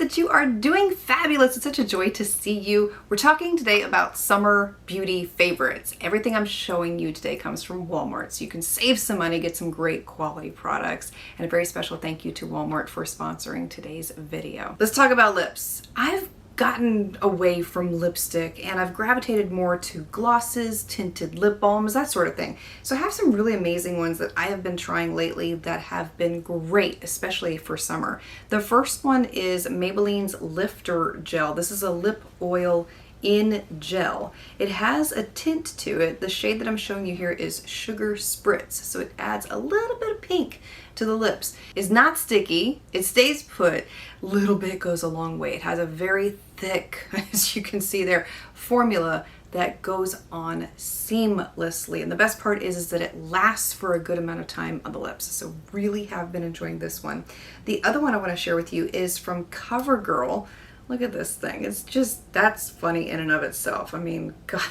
that you are doing fabulous. It's such a joy to see you. We're talking today about summer beauty favorites. Everything I'm showing you today comes from Walmart, so you can save some money, get some great quality products. And a very special thank you to Walmart for sponsoring today's video. Let's talk about lips. I've gotten away from lipstick and I've gravitated more to glosses, tinted lip balms, that sort of thing. So I have some really amazing ones that I have been trying lately that have been great, especially for summer. The first one is Maybelline's Lifter Gel. This is a lip oil in gel. It has a tint to it. The shade that I'm showing you here is Sugar Spritz, so it adds a little bit of pink to the lips. It's not sticky, it stays put. Little bit goes a long way. It has a very thick, as you can see there, formula that goes on seamlessly. And the best part is that it lasts for a good amount of time on the lips. So really have been enjoying this one. The other one I want to share with you is from CoverGirl. Look at this thing. It's just, that's funny in and of itself. I mean, God,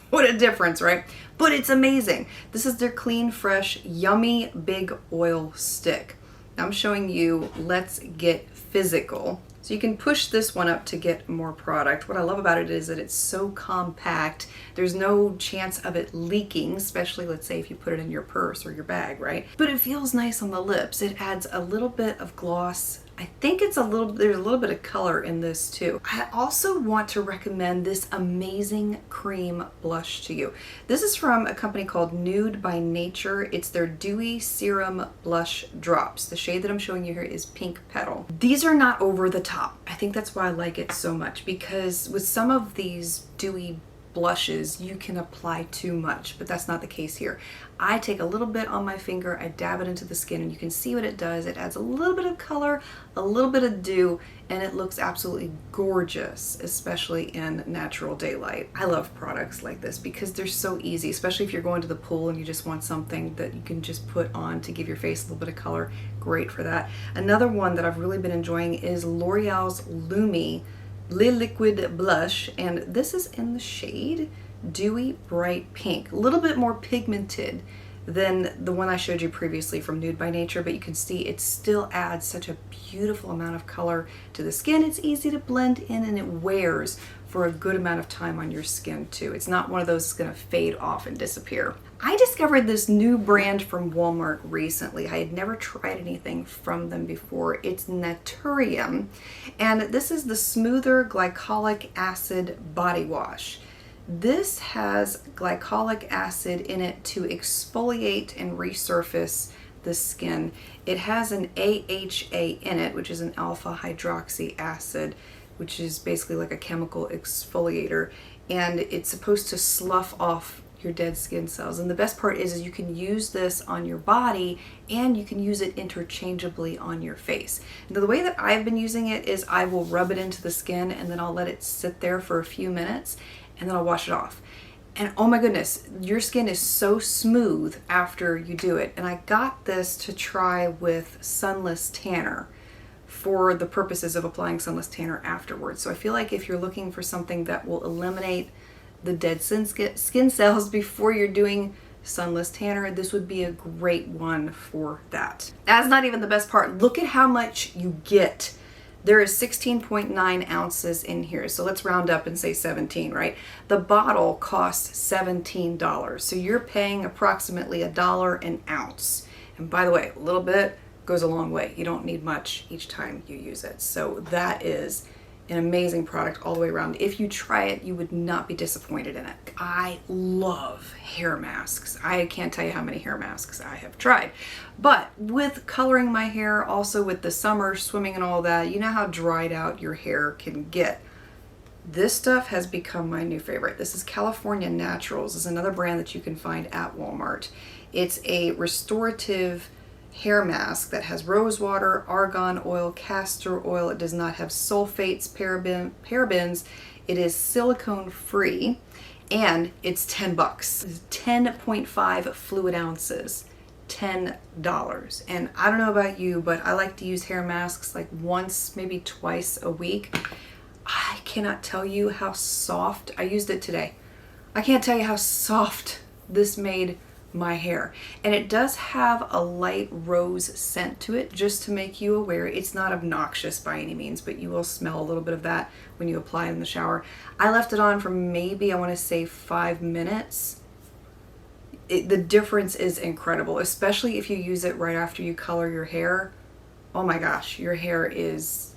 what a difference, right? But it's amazing. This is their Clean Fresh Yummy Big Oil Stick. Now I'm showing you Let's Get Physical. So you can push this one up to get more product. What I love about it is that it's so compact. There's no chance of it leaking, especially let's say if you put it in your purse or your bag, right? But it feels nice on the lips. It adds a little bit of gloss. I think there's a little bit of color in this too. I also want to recommend this amazing cream blush to you. This is from a company called Nude by Nature. It's their Dewy Serum Blush Drops. The shade that I'm showing you here is Pink Petal. These are not over the top. I think that's why I like it so much, because with some of these dewy blushes you can apply too much, but that's not the case here. I take a little bit on my finger, I dab it into the skin, and you can see what it does. It adds a little bit of color, a little bit of dew, and it looks absolutely gorgeous, especially in natural daylight. I love products like this because they're so easy, especially if you're going to the pool and you just want something that you can just put on to give your face a little bit of color. Great for that. Another one that I've really been enjoying is L'Oreal's Lumi Le Liquid Blush, and this is in the shade Dewy Bright Pink. A little bit more pigmented than the one I showed you previously from Nude by Nature, but you can see it still adds such a beautiful amount of color to the skin. It's easy to blend in and it wears for a good amount of time on your skin too. It's not one of those that's gonna fade off and disappear. I discovered this new brand from Walmart recently. I had never tried anything from them before. It's Naturium, and this is the Smoother Glycolic Acid Body Wash. This has glycolic acid in it to exfoliate and resurface the skin. It has an AHA in it, which is an alpha hydroxy acid, which is basically like a chemical exfoliator, and it's supposed to slough off your dead skin cells. And the best part is you can use this on your body and you can use it interchangeably on your face. Now, the way that I've been using it is I will rub it into the skin and then I'll let it sit there for a few minutes and then I'll wash it off. And oh my goodness, your skin is so smooth after you do it. And I got this to try with Sunless Tanner for the purposes of applying Sunless Tanner afterwards. So I feel like if you're looking for something that will eliminate the dead skin cells before you're doing Sunless Tanner, this would be a great one for that. That's not even the best part. Look at how much you get. There is 16.9 ounces in here, so let's round up and say 17, right? The bottle costs $17, so you're paying approximately $1 an ounce. And by the way, a little bit goes a long way. You don't need much each time you use it. So that is an amazing product all the way around. If you try it, you would not be disappointed in it. I love hair masks. I can't tell you how many hair masks I have tried. But with coloring my hair, also with the summer swimming and all that, you know how dried out your hair can get. This stuff has become my new favorite. This is California Naturals. This is another brand that you can find at Walmart. It's a restorative hair mask that has rose water, argan oil, castor oil. It does not have sulfates, parabens. It is silicone free, and it's 10 bucks. It's 10.5 fluid ounces, $10. And I don't know about you, but I like to use hair masks like once, maybe twice a week. I cannot tell you how soft, I used it today. I can't tell you how soft this made my hair. And it does have a light rose scent to it, just to make you aware. It's not obnoxious by any means, but you will smell a little bit of that when you apply it in the shower. I left it on for maybe, I want to say 5 minutes. The difference is incredible, especially if you use it right after you color your hair. Oh my gosh, your hair is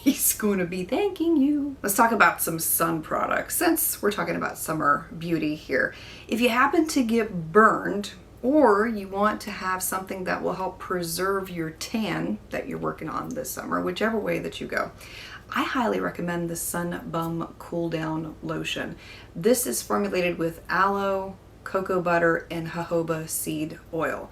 he's going to be thanking you. Let's talk about some sun products since we're talking about summer beauty here. If you happen to get burned, or you want to have something that will help preserve your tan that you're working on this summer, whichever way that you go, I highly recommend the Sun Bum Cool Down Lotion. This is formulated with aloe, cocoa butter, and jojoba seed oil.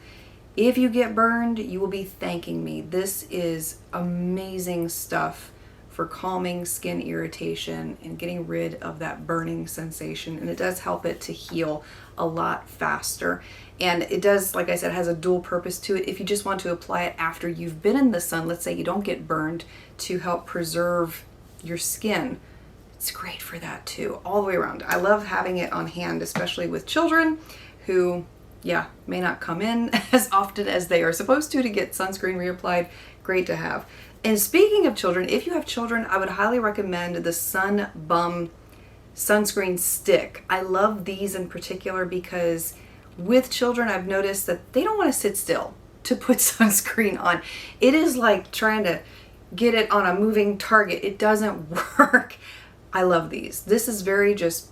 If you get burned, you will be thanking me. This is amazing stuff for calming skin irritation and getting rid of that burning sensation, and it does help it to heal a lot faster. And it does, like I said, has a dual purpose to it. If you just want to apply it after you've been in the sun, let's say you don't get burned, to help preserve your skin, it's great for that too, all the way around. I love having it on hand, especially with children who, may not come in as often as they are supposed to get sunscreen reapplied. Great to have. And speaking of children, if you have children, I would highly recommend the Sun Bum sunscreen stick. I love these in particular because with children, I've noticed that they don't want to sit still to put sunscreen on. It is like trying to get it on a moving target. It doesn't work. I love these. This is very just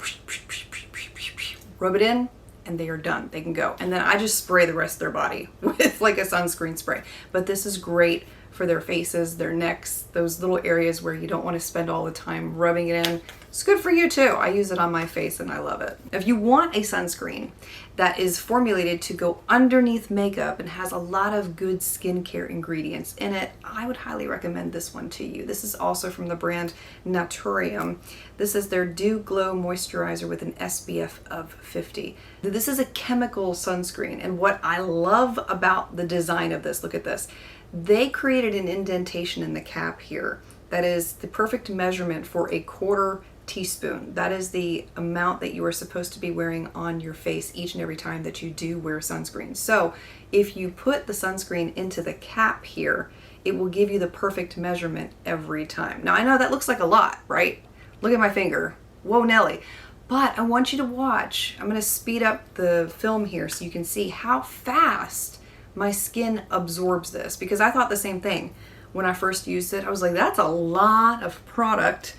rub it in and they are done. They can go. And then I just spray the rest of their body with like a sunscreen spray. But this is great for their faces, their necks, those little areas where you don't want to spend all the time rubbing it in. It's good for you too. I use it on my face and I love it. If you want a sunscreen that is formulated to go underneath makeup and has a lot of good skincare ingredients in it, I would highly recommend this one to you. This is also from the brand Naturium. This is their Dew Glow Moisturizer with an SPF of 50. This is a chemical sunscreen, and what I love about the design of this, look at this. They created an indentation in the cap here that is the perfect measurement for a 1/4 teaspoon. That is the amount that you are supposed to be wearing on your face each and every time that you do wear sunscreen. So if you put the sunscreen into the cap here, it will give you the perfect measurement every time. Now I know that looks like a lot, right? Look at my finger. Whoa, Nelly. But I want you to watch. I'm going to speed up the film here so you can see how fast my skin absorbs this, because I thought the same thing when I first used it. I was like, that's a lot of product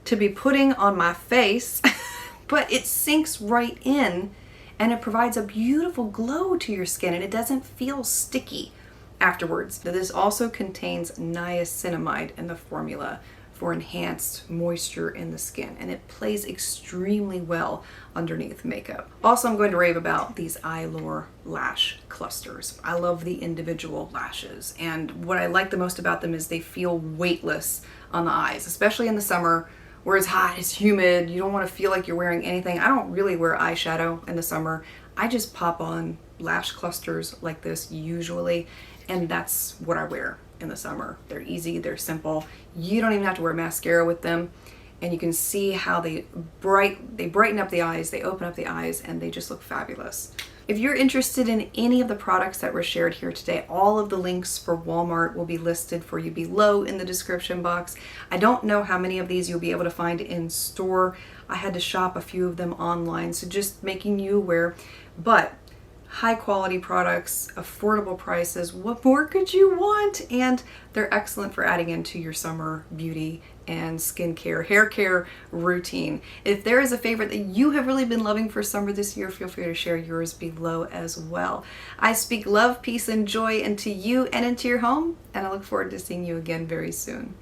to be putting on my face, but it sinks right in and it provides a beautiful glow to your skin and it doesn't feel sticky afterwards. This also contains niacinamide in the formula for enhanced moisture in the skin, and it plays extremely well underneath makeup. Also, I'm going to rave about these Eyelure lash clusters. I love the individual lashes, and what I like the most about them is they feel weightless on the eyes, especially in the summer where it's hot, it's humid, you don't want to feel like you're wearing anything. I don't really wear eyeshadow in the summer. I just pop on lash clusters like this usually, and that's what I wear in the summer. They're easy, they're simple. You don't even have to wear mascara with them, and you can see how they brighten up the eyes, they open up the eyes, and they just look fabulous. If you're interested in any of the products that were shared here today, all of the links for Walmart will be listed for you below in the description box. I don't know how many of these you'll be able to find in store. I had to shop a few of them online, so just making you aware. But high quality products, affordable prices, what more could you want? And they're excellent for adding into your summer beauty and skincare, hair care routine. If there is a favorite that you have really been loving for summer this year, feel free to share yours below as well. I speak love, peace, and joy into you and into your home, and I look forward to seeing you again very soon.